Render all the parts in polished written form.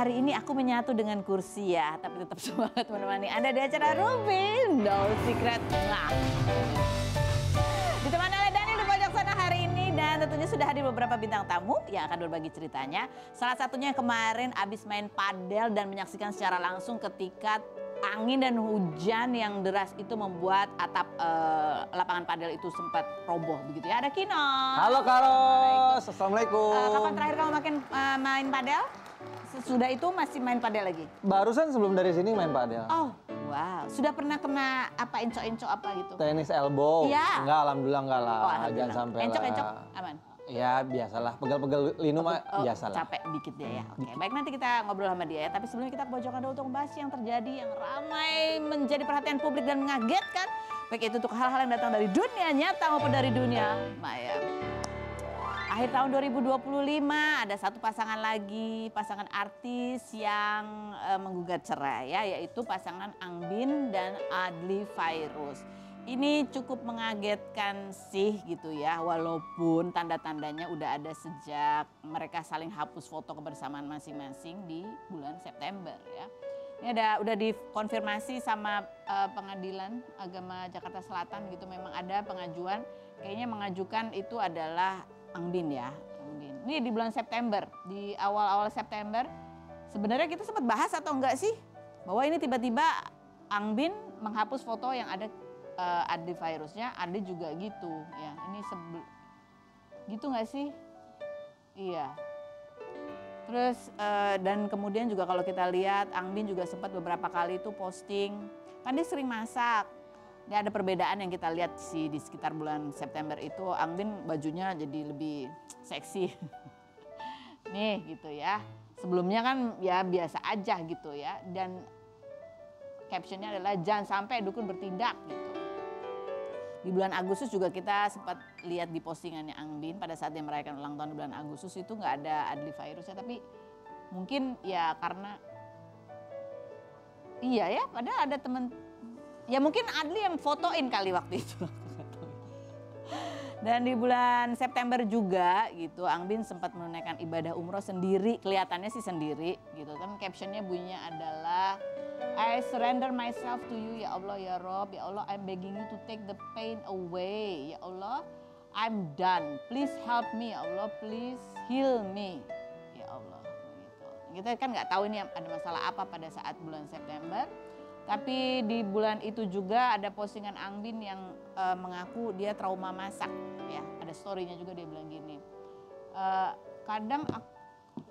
Hari ini aku menyatu dengan kursi ya, tapi tetap semangat menemani Anda di acara Rubin No Secret. Ditemani oleh Daniel di pojok sana hari ini dan tentunya sudah hadir beberapa bintang tamu yang akan berbagi ceritanya. Salah satunya kemarin abis main padel dan menyaksikan secara langsung ketika angin dan hujan yang deras itu membuat atap lapangan padel itu sempat roboh begitu ya. Ada Kino. Halo Karos, Assalamualaikum. Kapan terakhir kamu main padel? Sudah itu masih main padel lagi? Barusan sebelum dari sini main padel. Oh, wow. Sudah pernah kena apa enco-enco apa gitu? Tenis elbow? Iya. Enggak, alhamdulillah enggak lah. Oh, Jangan sampai encok-encok aman? Ya biasalah, pegel-pegel linu mah biasalah. Capek dikit dia ya. Oke, baik nanti kita ngobrol sama dia ya. Tapi sebelumnya kita ke pojokan dulu untuk membahas yang terjadi yang ramai menjadi perhatian publik dan mengagetkan. Baik itu untuk hal-hal yang datang dari dunia nyata maupun dari dunia maya. Akhir tahun 2025 ada satu pasangan lagi, pasangan artis yang menggugat cerai ya, yaitu pasangan Angbin dan Adly Fairuz. Ini cukup mengagetkan sih gitu ya, walaupun tanda-tandanya udah ada sejak mereka saling hapus foto kebersamaan masing-masing di bulan September ya. Ini udah dikonfirmasi sama Pengadilan Agama Jakarta Selatan gitu, memang ada pengajuan, kayaknya mengajukan itu adalah Angbin ya. Angbin. Ini di bulan September, di awal-awal September. Sebenarnya kita sempat bahas atau enggak sih bahwa ini tiba-tiba Angbin menghapus foto yang ada Adly Fairuznya, Adly juga gitu ya. Ini gitu nggak sih? Iya. Terus dan kemudian juga kalau kita lihat Angbin juga sempat beberapa kali itu posting, kan dia sering masak. Ini ada perbedaan yang kita lihat sih di sekitar bulan September itu, Angbin bajunya jadi lebih seksi. Nih gitu ya. Sebelumnya kan ya biasa aja gitu ya. Dan captionnya adalah jangan sampai dukun bertindak gitu. Di bulan Agustus juga kita sempat lihat di postingannya Angbin pada saat dia merayakan ulang tahun di bulan Agustus itu nggak ada Adly Fairuz ya, tapi mungkin ya karena iya ya, padahal ada temen ya mungkin Adly yang fotoin kali waktu itu. Dan di bulan September juga gitu Angbin sempat menunaikan ibadah umroh sendiri, kelihatannya sih sendiri gitu kan. Captionnya bunyinya adalah I surrender myself to you ya Allah ya Rob, ya Allah I'm begging you to take the pain away, ya Allah I'm done, please help me ya Allah, please heal me ya Allah gitu. Kita kan nggak tahu ini ada masalah apa pada saat bulan September. Tapi di bulan itu juga ada postingan Angbin yang mengaku dia trauma masak ya. Ada story-nya juga, dia bilang gini. Kadang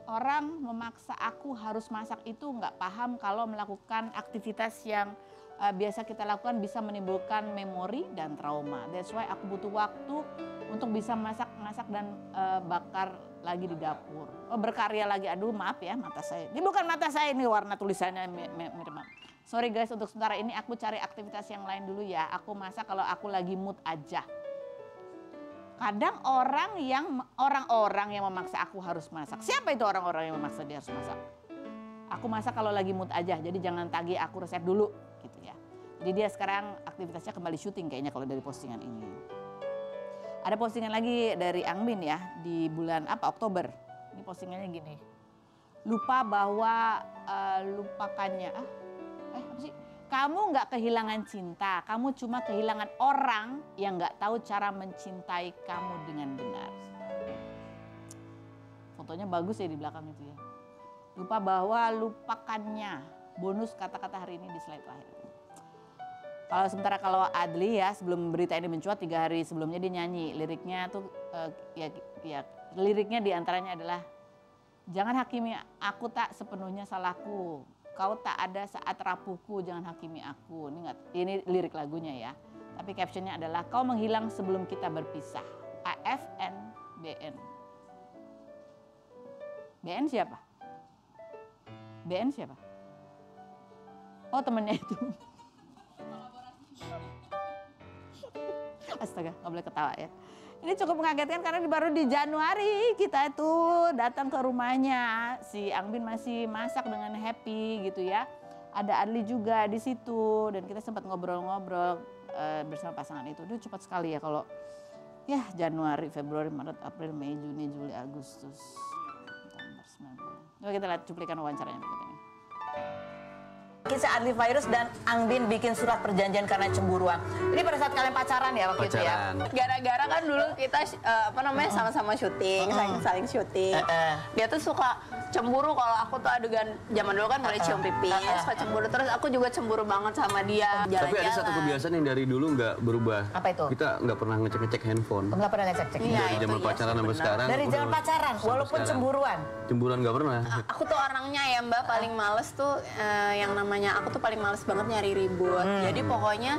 orang memaksa aku harus masak itu nggak paham kalau melakukan aktivitas yang biasa kita lakukan bisa menimbulkan memori dan trauma. That's why aku butuh waktu untuk bisa masak dan bakar lagi di dapur. Berkarya lagi, aduh maaf ya mata saya. Ini bukan mata saya, ini warna tulisannya mirip. Sorry guys, untuk sementara ini aku cari aktivitas yang lain dulu ya. Aku masak kalau aku lagi mood aja. Kadang orang-orang yang memaksa aku harus masak. Siapa itu orang-orang yang memaksa dia harus masak? Aku masak kalau lagi mood aja, jadi jangan tagih aku resep dulu gitu ya. Jadi dia sekarang aktivitasnya kembali syuting kayaknya kalau dari postingan ini. Ada postingan lagi dari Angbin ya di bulan Oktober. Ini postingannya gini. Lupa bahwa lupakannya apa sih? Kamu nggak kehilangan cinta, kamu cuma kehilangan orang yang nggak tahu cara mencintai kamu dengan benar. Fotonya bagus ya di belakang itu ya. Lupa bahwa lupakannya. Bonus kata-kata hari ini di slide terakhir. Sementara kalau Adly ya sebelum berita ini mencuat 3 hari sebelumnya dia nyanyi. Liriknya tuh liriknya diantaranya adalah jangan hakimi aku tak sepenuhnya salahku. Kau tak ada saat rapuhku, jangan hakimi aku. Ini lirik lagunya ya. Tapi captionnya adalah kau menghilang sebelum kita berpisah. AFN BN. BN siapa? BN siapa? Oh temennya itu. Astaga, nggak boleh ketawa ya. Ini cukup mengagetkan karena baru di Januari kita itu datang ke rumahnya. Si Angbin masih masak dengan happy gitu ya. Ada Adly juga di situ dan kita sempat ngobrol-ngobrol bersama pasangan itu. Itu cepat sekali ya kalau ya Januari, Februari, Maret, April, Mei, Juni, Juli, Agustus. September, 9 bulan. Coba kita lihat cuplikan wawancaranya berikut ini. Kisah Adli Fairuz dan Angbin bikin surat perjanjian karena cemburuan. Ini pada saat kalian pacaran ya waktu itu ya? Gara-gara kan dulu kita sama-sama syuting, saling syuting. Dia tuh suka cemburu kalau aku tuh adegan zaman dulu kan mulai cium pipi, suka cemburu. Terus aku juga cemburu banget sama dia. Tapi ada satu kebiasaan yang dari dulu nggak berubah. Apa itu? Kita nggak pernah ngecek-ngecek handphone. Nggak pernah ngecek-cek. Iya, Dari zaman itu iya pacaran sih, sampai benar. sekarang. Dari udah zaman pacaran, sampai walaupun sekarang. cemburuan. Cemburuan nggak pernah. Aku tuh orangnya ya Mbak paling males tuh yang namanya aku tuh paling males banget nyari ribut. Jadi pokoknya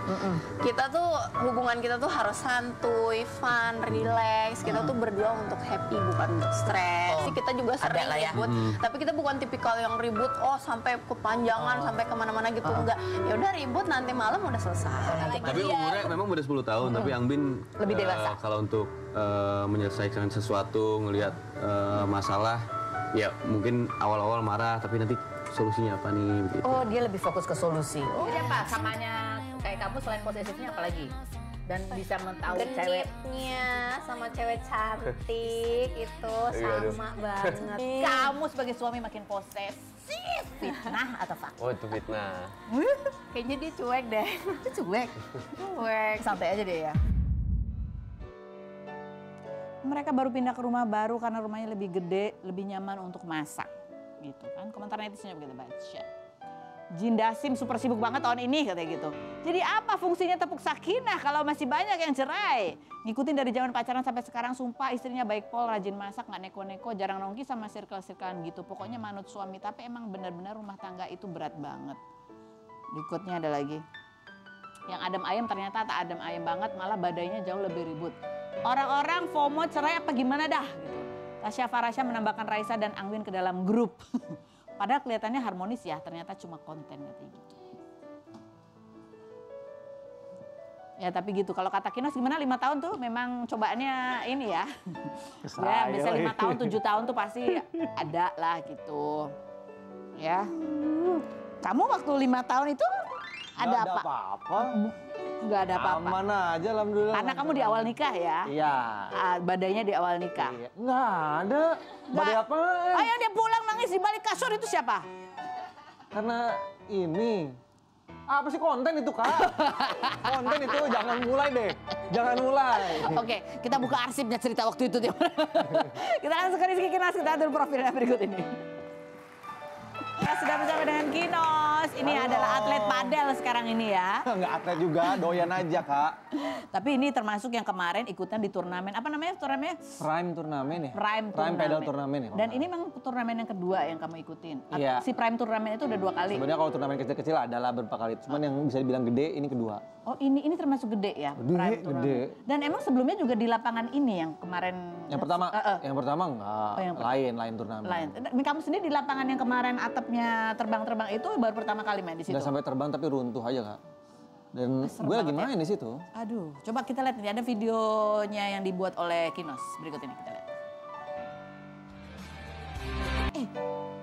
kita tuh hubungan kita tuh harus santuy, fun, relax. Kita tuh berdua untuk happy bukan untuk stres. Kita juga sering lah ya. ribut, tapi kita bukan tipikal yang ribut sampai kepanjangan sampai kemana-mana gitu enggak. Ya udah ribut nanti malam udah selesai. Tapi umurnya memang udah 10 tahun, tapi Angbin Lebih dewasa. kalau untuk menyelesaikan sesuatu, ngelihat masalah, ya mungkin awal-awal marah, tapi nanti solusinya apa nih? Begitu. Oh, dia lebih fokus ke solusi. Oh, dia apa? Samanya kayak kamu selain posesifnya apa lagi? Dan bisa mentahu cewek. Genitnya sama cewek cantik itu sama banget. Kamu sebagai suami makin posesif, fitnah atau fakta? Oh itu fitnah. Kayaknya dia cuek deh. Cuek. Cuek. Santai aja deh ya. Mereka baru pindah ke rumah baru karena rumahnya lebih gede, lebih nyaman untuk masak. Gitu kan, komentar netizennya begitu baca. Jindasim super sibuk banget tahun ini katanya gitu. Jadi apa fungsinya tepuk sakinah kalau masih banyak yang cerai? Ngikutin dari zaman pacaran sampai sekarang, sumpah istrinya baik pol, rajin masak, nggak neko-neko, jarang nongki sama circle-circlean gitu. Pokoknya manut suami, tapi emang benar-benar rumah tangga itu berat banget. Berikutnya ada lagi. Yang adem ayem ternyata tak adem ayem banget, malah badainya jauh lebih ribut. Orang-orang FOMO cerai apa gimana dah gitu. Tasya Farasya menambahkan Raisa dan Angbin ke dalam grup. Padahal kelihatannya harmonis ya, ternyata cuma konten katanya gitu. Ya tapi gitu, kalau kata Kinos gimana 5 tahun tuh memang cobaannya ini ya. Ya bisa 5 tahun, 7 tahun tuh pasti ada lah gitu. Ya. Kamu waktu 5 tahun itu ada apa? apa-apa. Nggak ada apa-apa. Aman aja alhamdulillah. Karena kamu di awal nikah ya? Iya. Badainya di awal nikah. Iya. Nggak ada. Badai apa? Oh yang dia pulang nangis di balik kasur itu siapa? Karena ini. Apa sih konten itu, Kak? Konten itu jangan mulai deh. Jangan mulai. Oke, kita buka arsipnya cerita waktu itu. Kita langsung ke Rizky Kinos, kita atur profilnya berikut ini. Kita sudah bersama dengan Kinos. Ini adalah atlet padel sekarang ini ya. Nggak atlet juga, doyan aja, Kak. Tapi ini termasuk yang kemarin ikutan di turnamen. Apa namanya turnamennya? Prime turnamen ya? Prime Pedal turnamen ya? Dan ini memang turnamen yang kedua yang kamu ikutin. Iya. Si Prime turnamen itu udah 2 kali. Sebenarnya kalau turnamen kecil-kecil adalah beberapa kali. Cuman yang bisa dibilang gede, ini kedua. Oh ini termasuk gede ya? Gede, Prime turnamen. gede. Dan emang sebelumnya juga di lapangan ini yang kemarin. Yang pertama enggak. Oh, yang lain turnamen. Lain. Dan kamu sendiri di lapangan yang kemarin atapnya terbang-terbang itu baru pertama kali main di situ? Udah sampai terbang tapi runtuh aja, Kak. Dan gue lagi main di situ. Aduh, coba kita lihat nih ada videonya yang dibuat oleh Kinos. Berikut ini kita lihat.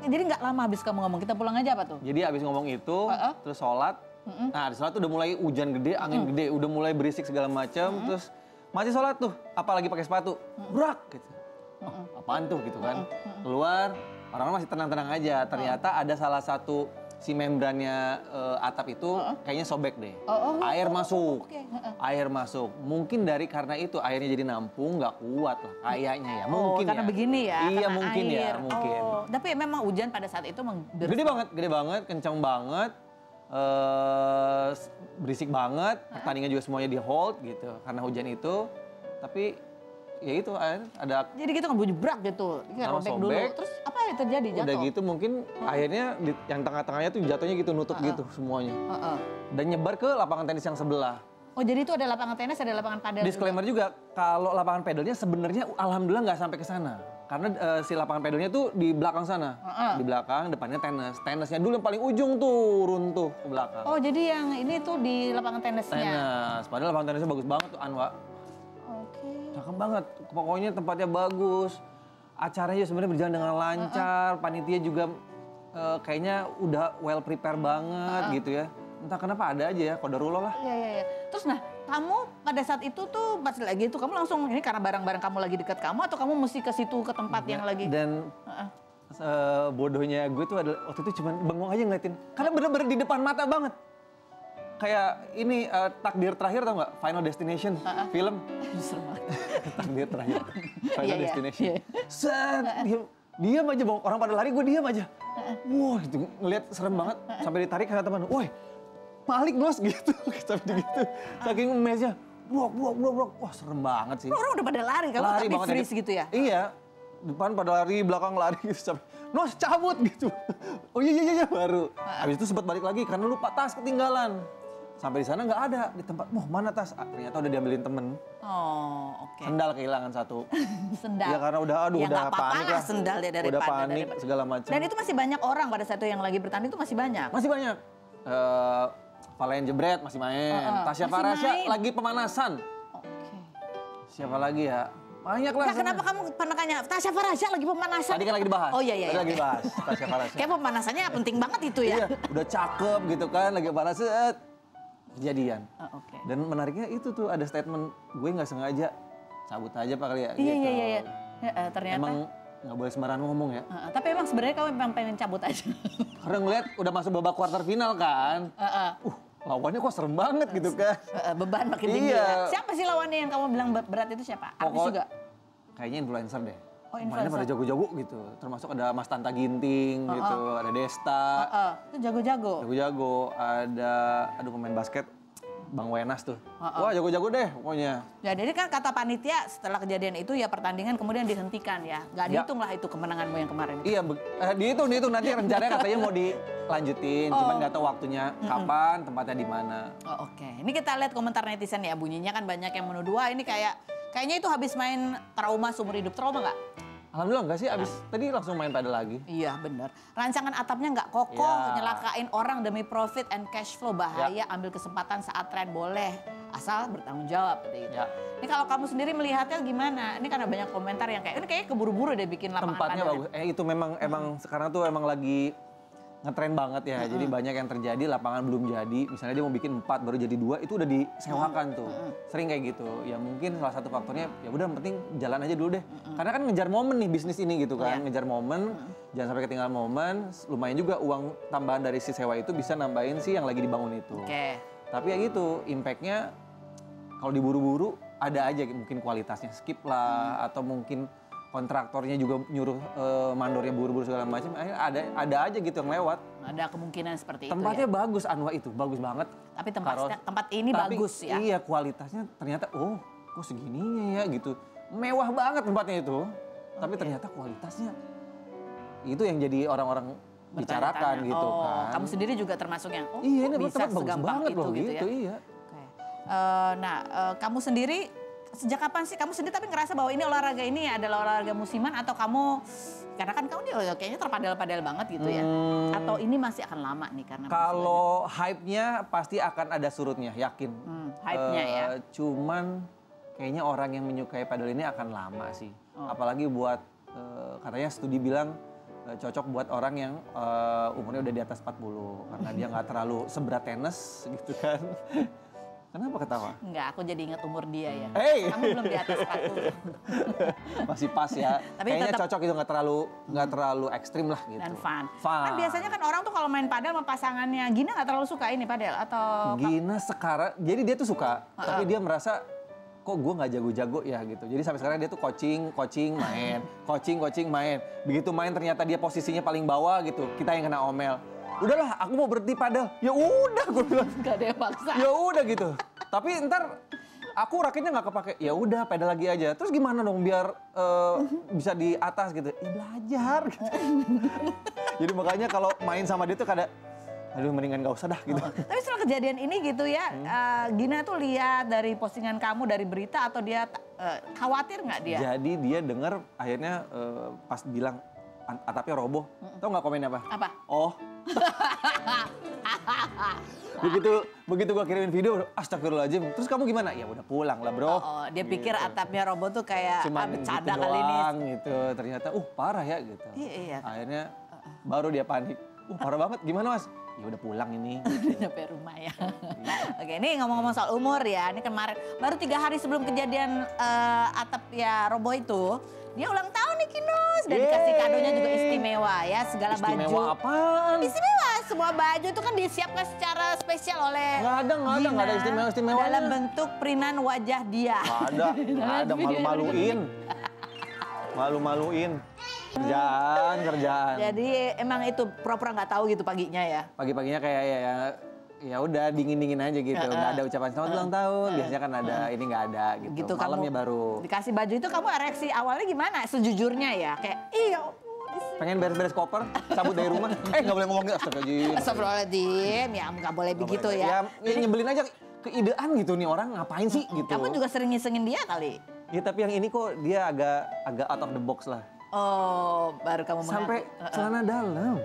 Jadi nggak lama habis kamu ngomong, kita pulang aja apa tuh? Jadi abis ngomong itu, terus sholat. Nah di sholat tuh udah mulai hujan gede, angin gede, udah mulai berisik segala macam. Terus masih sholat tuh, apalagi pakai sepatu, brak gitu. Oh, apaan tuh gitu kan? Keluar, orang-orang masih tenang-tenang aja. Ternyata ada salah satu si membrannya atap itu kayaknya sobek deh. Air masuk, air masuk. Mungkin karena itu airnya jadi nampung, nggak kuat lah kayaknya ya. Mungkin karena begini ya. Iya karena mungkin air. ya, mungkin. Oh, tapi memang hujan pada saat itu Gede banget, kencang banget. Berisik banget, pertandingan juga semuanya di hold gitu karena hujan itu. Tapi ya itu ada Jadi gitu kan bunyi brak gitu. Kayak sama robek dulu. sobek. Terus apa yang terjadi? Jatuh? udah gitu mungkin akhirnya yang tengah-tengahnya tuh jatuhnya gitu nutup gitu semuanya. Dan nyebar ke lapangan tenis yang sebelah. Oh jadi itu ada lapangan tenis, ada lapangan padel. Disclaimer juga kalau lapangan padelnya sebenarnya alhamdulillah nggak sampai ke sana. Karena si lapangan padelnya tuh di belakang sana. Di belakang, depannya tenis. Tenisnya dulu yang paling ujung tuh runtuh ke belakang. Oh jadi yang ini tuh di lapangan tenisnya. Tenis. Padahal lapangan tenisnya bagus banget tuh Anwa. Oke. Cakep banget. Pokoknya tempatnya bagus. Acaranya sebenarnya berjalan dengan lancar. Panitia juga kayaknya udah well prepare banget gitu ya. Entah kenapa ada aja ya, qadarullah lah. Iya. Terus nah, kamu pada saat itu tuh pas lagi itu kamu langsung ini karena barang-barang kamu lagi dekat kamu atau kamu mesti ke situ ke tempat yang lagi? Dan bodohnya gue tuh adalah waktu itu cuma bengong aja ngeliatin. Karena bener-bener di depan mata banget. Kayak ini Takdir Terakhir tau nggak? Final Destination film. Serem banget. Takdir Terakhir. Final Iya, iya. Destination. Iya. Set, diam aja bang. Orang pada lari gue diam aja. Wah itu ngeliat serem banget. Sampai ditarik kata teman, woi Malik Nos gitu. Sampai gitu. Saking amazed-nya. Brok. Wah serem banget sih. Orang udah pada lari, kamu Lari tapi banget freeze ya. gitu ya? Iya. Depan pada lari, belakang lari gitu. Sampai, Nos cabut gitu. Oh iya baru. Habis itu sempat balik lagi karena lupa tas ketinggalan. Sampai di sana nggak ada di tempat. Wah mana tas? Ternyata udah diambilin temen. Oh, oke. Sendal kehilangan satu. Sendal. Iya karena udah Ya, udah nggak apa-apa panik lah, lah. sendal ya daripada. Udah panik segala macam. Dan itu masih banyak orang pada saat itu yang lagi bertanding itu masih banyak. Masih banyak. Valen Jebret masih main. Tasya Masih Farasya main. lagi pemanasan. Oke. Siapa lagi ya? Banyak lah. Nah, kenapa kamu penekannya Tasya Farasya lagi pemanasan? Tadi kan lagi dibahas. Oh iya. Tadi lagi dibahas Tasya Farasya. Kayak pemanasannya penting banget itu ya. Iya, udah cakep gitu kan, lagi panas set. Kejadian. Oh, oke. Dan menariknya itu tuh ada statement gue nggak sengaja cabut aja Pak kali ya. Iya, gitu. iya. Ya, ternyata. Emang nggak boleh sembarangan ngomong ya. Tapi emang sebenarnya kamu memang pengen cabut aja. Karena ngeliat udah masuk babak kuarter final kan. Lawannya kok serem banget gitu kan. Beban makin tinggi Iya. ya. Siapa sih lawannya yang kamu bilang berat itu siapa? Artis juga? Kayaknya influencer deh. Oh, Mainnya influencer. pada jago-jago gitu. Termasuk ada Mas Tanta Ginting gitu, ada Desta. Itu jago-jago. Jago-jago, ada pemain basket Bang Wenas tuh. Wah jago-jago deh pokoknya. Ya, jadi kan kata panitia setelah kejadian itu ya pertandingan kemudian dihentikan ya. Nggak dihitung lah itu kemenanganmu yang kemarin. Iya, dihitung nanti rencananya katanya mau dilanjutin, cuman nggak tahu waktunya kapan, tempatnya di mana. Oh, oke. Ini kita lihat komentar netizen ya, bunyinya kan banyak yang menuduh, "Wah, ini kayaknya itu habis main trauma seumur hidup." Trauma nggak? Alhamdulillah enggak sih, abis tadi langsung main padel lagi. Iya benar. Rancangan atapnya nggak kokoh, Ya. nyelakain orang demi profit and cash flow, bahaya. Ambil kesempatan saat tren boleh, asal bertanggung jawab gitu. Ya. Ini kalau kamu sendiri melihatnya gimana? Ini karena banyak komentar yang kayak ini kayaknya keburu-buru deh bikin lapangan Tempatnya padel. bagus. Itu memang sekarang tuh emang lagi ngetren banget ya. Jadi banyak yang terjadi, lapangan belum jadi. Misalnya dia mau bikin 4 baru jadi 2, itu udah disewakan tuh. Sering kayak gitu. Ya mungkin salah satu faktornya ya udah yang penting jalan aja dulu deh. Karena kan ngejar momen nih bisnis ini gitu kan. Ngejar momen, jangan sampai ketinggalan momen. Lumayan juga uang tambahan dari si sewa itu bisa nambahin sih yang lagi dibangun itu. Oke. Tapi ya gitu, impact-nya kalau diburu-buru ada aja mungkin kualitasnya skip lah atau mungkin kontraktornya juga nyuruh mandornya buru-buru segala macam. Akhirnya ada aja gitu yang lewat. Ada kemungkinan seperti Tempatnya itu ya. bagus Anwar itu, bagus banget. Tapi Karos. tempat ini Tapi bagus ya. Iya, kualitasnya ternyata kok segininya ya gitu. Mewah banget tempatnya itu. Tapi ternyata kualitasnya itu yang jadi orang-orang bicarakan Bertanya-tanya. gitu Oh, kan. kamu sendiri juga termasuk yang Iya, ini kok bisa tempat bagus segampang banget itu loh gitu ya. iya. Oke. Kamu sendiri sejak kapan sih kamu sendiri tapi ngerasa bahwa ini olahraga ini adalah olahraga musiman atau kamu karena kan kamu kayaknya terpadel-padel banget gitu ya. Atau ini masih akan lama nih karena masih Kalau hype-nya pasti akan ada surutnya, yakin. hype-nya ya. Cuman kayaknya orang yang menyukai padel ini akan lama sih. Apalagi buat katanya studi bilang cocok buat orang yang umurnya udah di atas 40 karena dia nggak terlalu seberat tenis gitu kan. Kenapa ketawa? Enggak, aku jadi ingat umur dia ya. Hey! Kamu belum di atas 40. Masih pas ya. Tapi Kayaknya tetap- cocok itu nggak terlalu ekstrim lah gitu. Dan fun. Fun. Kan biasanya kan orang tuh kalau main padel sama pasangannya, Gina nggak terlalu suka ini padel atau Gina sekarang, jadi dia tuh suka, tapi dia merasa kok gue nggak jago-jago ya gitu. Jadi sampai sekarang dia tuh coaching main, coaching main. Begitu main ternyata dia posisinya paling bawah gitu. Kita yang kena omel. Udahlah, aku mau berhenti padel. Ya udah, gue bilang. nggak ada yang maksa? Ya udah gitu. Tapi ntar aku raketnya nggak kepake. Ya udah, pedal lagi aja. Terus gimana dong biar bisa di atas gitu? Ya belajar. Gitu. Jadi makanya kalau main sama dia tuh aduh mendingan gak usah dah gitu. Tapi setelah kejadian ini gitu ya, Gina tuh lihat dari postingan kamu dari berita atau dia khawatir nggak dia? Jadi dia dengar akhirnya pas bilang atapnya roboh. Tahu nggak komennya apa? Apa? Oh. begitu gua kirimin video, astagfirullahaladzim. Terus kamu gimana? Ya udah pulang lah bro. Oh, dia pikir atapnya roboh tuh kayak Cuman bercanda gitu kali ini. doang gitu. Ternyata parah ya gitu. Iya. Akhirnya baru dia panik. Parah banget. Gimana mas? Ya udah pulang ini. Nyampe rumah ya. Oke, ini ngomong-ngomong soal umur ya. Ini kemarin baru 3 hari sebelum kejadian atap ya roboh itu. dia ulang tahun nih Kinos. Dan dikasih kadonya juga istimewa ya, segala baju. Istimewa apaan? Istimewa, semua baju itu kan disiapkan secara spesial oleh Nggak ada istimewa-istimewanya. dalam bentuk peringan wajah dia. Nggak ada malu-maluin. Malu-maluin. Kerjaan. Jadi emang itu pura-pura nggak tahu gitu paginya ya. Pagi-paginya kayak ya udah dingin-dingin aja gitu. Nggak ada ucapan selamat ulang tahun. Biasanya kan ada, ini nggak ada gitu. Gitu Malamnya kamu baru. dikasih baju itu kamu reaksi awalnya gimana? Sejujurnya ya kayak iya. Pengen beres-beres koper, cabut dari rumah. Nggak boleh ngomong gitu. Astagfirullahaladzim. Astagfirullahaladzim, ya nggak boleh begitu ya. Ya nyebelin aja keidean gitu nih orang ngapain sih gitu. Kamu juga sering ngisengin dia kali. Ya tapi yang ini kok dia agak out of the box lah. Oh, baru kamu Sampai celana dalam.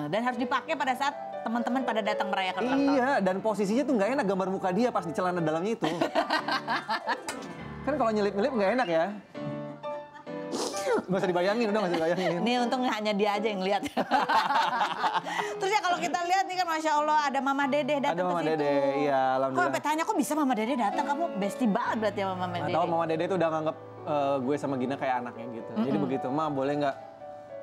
Dan harus dipakai pada saat teman-teman pada datang merayakan ulang tahun. Iya, dan posisinya tuh nggak enak gambar muka dia pas di celana dalamnya itu. Kan kalau nyelip-nyelip nggak enak ya. Nggak usah dibayangin, udah nggak usah dibayangin. Ini untung hanya dia aja yang lihat. Terus ya kalau kita lihat nih kan Masya Allah ada Mama Dede datang Ada Mama ke situ. Dede, iya Kok alhamdulillah. sampai tanya kok bisa Mama Dede datang, kamu bestie banget berarti sama Mama Nggak Dede. tahu Mama Dede tuh udah nganggep gue sama Gina kayak anaknya gitu. Jadi begitu, Ma boleh nggak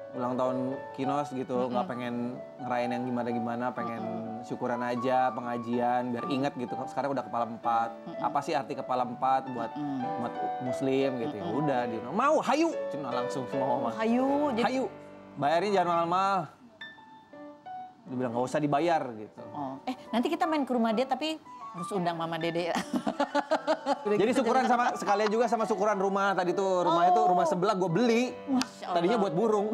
ulang tahun Kinos gitu, nggak pengen ngerayain yang gimana-gimana, pengen syukuran aja, pengajian, biar inget gitu. Sekarang udah kepala 4. Apa sih arti kepala 4 buat umat muslim gitu ya? Udah, dia bilang, mau, hayu! Cuma langsung semua mama. Hayu, jadi Hayu, bayarin jangan mahal-mahal. Dia bilang nggak usah dibayar gitu. oh, nanti kita main ke rumah dia tapi harus undang Mama Dede. Jadi syukuran sama sekalian juga sama syukuran rumah tadi tuh. Rumahnya tuh rumah sebelah gue beli. Masya Allah. Tadinya buat burung.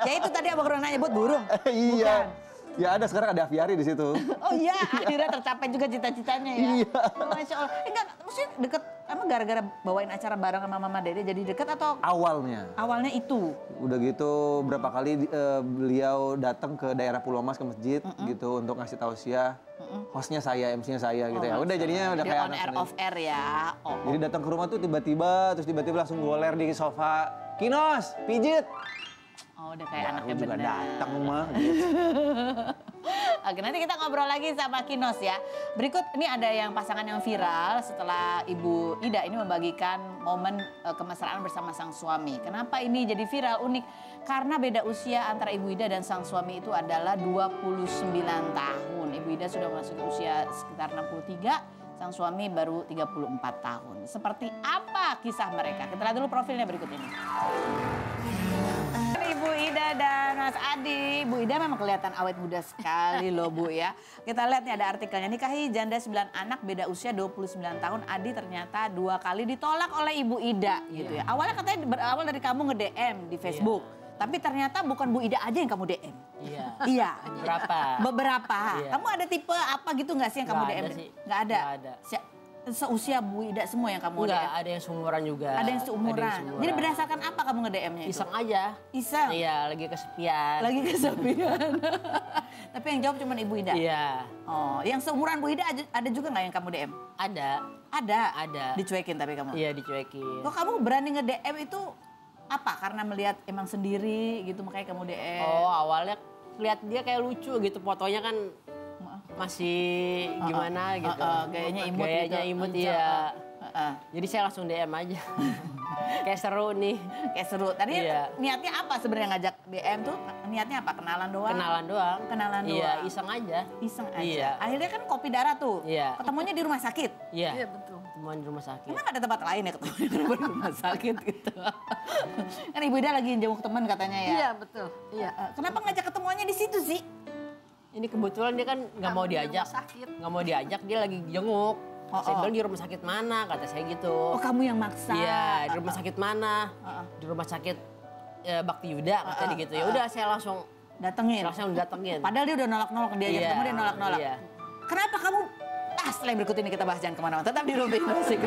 Ya itu tadi abang Ron nanya buat burung. Iya. Ya ada sekarang ada aviari di situ. Oh iya, akhirnya tercapai juga cita-citanya ya. Iya. Masya Allah. Enggak, maksudnya deket, emang gara-gara bawain acara bareng sama Mama Dede jadi deket atau Awalnya. awalnya itu? Udah gitu berapa kali beliau datang ke daerah Pulau Mas ke masjid gitu untuk ngasih tausiah. Hostnya saya, MC-nya saya gitu ya. Udah jadinya udah Dia kayak on anak air, sendiri. off air ya. Oh. Jadi datang ke rumah tuh tiba-tiba langsung goler di sofa. Kinos, pijit. Oh, udah kayak Ya, anaknya aku juga benar. datang mah. Gitu. Oke, nanti kita ngobrol lagi sama Kinos ya. Berikut ini ada yang pasangan yang viral setelah Ibu Ida ini membagikan momen kemesraan bersama sang suami. Kenapa ini jadi viral unik? Karena beda usia antara Ibu Ida dan sang suami itu adalah 29 tahun. Ibu Ida sudah masuk usia sekitar 63, sang suami baru 34 tahun. Seperti apa kisah mereka? Kita lihat dulu profilnya berikut ini. Ibu Ida dan Mas Adi. Bu Ida memang kelihatan awet muda sekali loh Bu ya. Kita lihat nih ada artikelnya. Nikahi janda 9 anak beda usia 29 tahun. Adi ternyata 2 kali ditolak oleh Ibu Ida gitu ya. Awalnya katanya berawal dari kamu nge-DM di Facebook. Tapi ternyata bukan Bu Ida aja yang kamu DM. Iya. Iya. Beberapa. Iya. Kamu ada tipe apa gitu nggak sih yang kamu Nggak DM? ada sih. Nggak ada? Nggak ada. Seusia Bu Ida semua yang kamu Enggak, DM? ada yang seumuran juga. Ada yang seumuran. Jadi berdasarkan apa kamu nge-DM-nya itu? Iseng aja. Iseng? Iya, lagi kesepian. Lagi kesepian. Tapi yang jawab cuma Ibu Ida? Iya. Oh, yang seumuran Bu Ida ada juga nggak yang kamu DM? Ada. Ada? Ada. Dicuekin tapi kamu? Iya, dicuekin. Kok kamu berani nge-DM itu apa? Karena melihat emang sendiri gitu makanya kamu DM? Oh, awalnya lihat dia kayak lucu gitu. Fotonya kan masih gimana gitu. Gayanya imut Gayanya gitu. imut, Lucu. iya. Jadi saya langsung DM aja. Kayak seru nih. Kayak seru. Tadi Iya. niatnya apa sebenarnya ngajak DM tuh? Niatnya apa? Kenalan doang? Kenalan doang. Kenalan Iya, doang. iseng aja. Iseng aja. Iya. Akhirnya kan kopi darah tuh. Iya. Ketemunya di rumah sakit. Iya. Betul. Temuan di rumah sakit. Emang ada tempat lain ya ketemunya di rumah sakit gitu. Kan Ibu Ida lagi jenguk teman katanya ya. Iya betul. Iya. Kenapa ngajak ketemuannya di situ sih? Ini kebetulan dia kan nggak mau Di diajak. rumah sakit. Nggak mau diajak, dia lagi jenguk. Saya bilang di rumah sakit mana, kata saya gitu. Oh, kamu yang maksa. Iya, di rumah sakit mana? Di rumah sakit Bakti Yuda, kata dia gitu. Ya udah saya langsung Datengin. datengin. Padahal dia udah nolak-nolak, dia Iya, ketemu dia nolak-nolak. iya. Kenapa kamu? Setelah yang berikut ini kita bahas jangan kemana-mana. Tetap di Rumpi Musik.